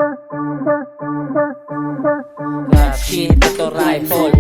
Rap shit, ito rifle.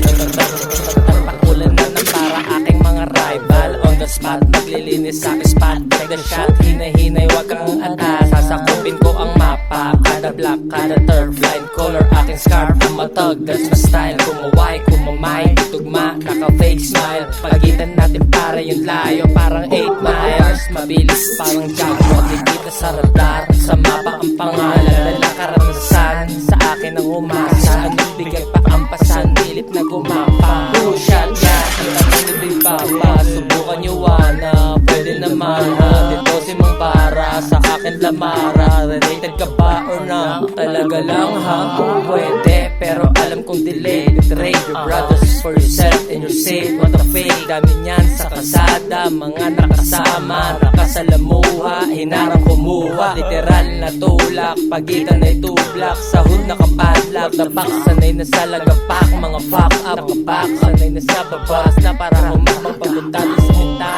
Pakulan na ng para aking mga rival. On the spot, naglilinis sa aking spot. Take the shot, hinahinay, wag kang atas. Sasakupin ko ang mapa. Kada black, kada turf, line color, aking scarf. Ang matag, that's my style. Kumaway, kumamay, tugma, naka-fake smile. Pagitan natin para yung layo, parang 8 miles. Mabilis, parang jackpot, nakikita sa radar. Sa mapa ang pangalan, dala karanasan. Sa akin ang umasa, anong bigay pa ang pasan. Pilit na gumapa, shot ya. Ang tanong ni Big Papa, subukan nyo wana. Pwede naman ha, dito si Mang Para. Sa akin lamara, related ka ba or na? Talaga lang ha, kung pwede. Pero alam kong delay, betray your brothers for yourself and your safe. What a fake, dami niyan sa kasada. Mga nakasama, nakasalamuha, hinarang kumuha. Literal na tulak, pagitan ay tublak. Sa hood nakapadlak, tabak, sanay na sa lagapak. Mga fuck up, nakabak, sanay na sa babas. Na para humamang pagbuntali sa minta.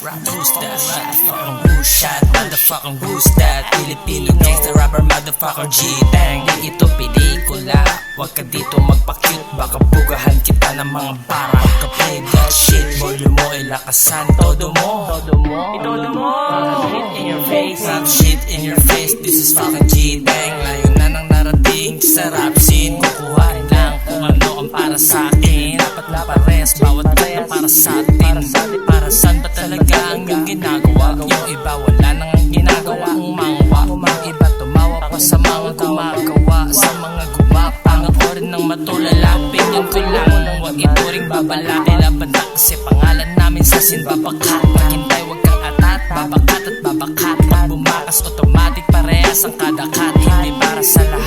Who's that? Motherfucking who's shot? Motherfucking who's that? Filipino gangsta rapper, motherfucker G-Bang. Di ito pelikula, wag ka dito magpa-cute. Baka bugahan kita ng mga bara. Pagka-play that shit, volume mo ay lakasan. Todo mo, todo mo, todo mo. Shit in your face, rap shit in your face. This is fucking G-Bang. Layo na nang narating sa rap scene. Kukuhain lang kung ano ang para sa akin. Dapat na pares, bawat na para sa atin. Para saan ba talaga ang iyong ginagawa? Yung iba wala nang ginagawa. Ang mangwa, ang iba tumawa pa sa mga gumagawa. Sa mga gumapang orin ng matulala. Opinion ko lang nang wag ito ring babala. Nilabanda kasi pangalan namin sa sinbabakat. Maghintay wag kang atat, babakat at babakat. Pag bumakas automatic parehas ang kadakat. Hindi para sa lahat.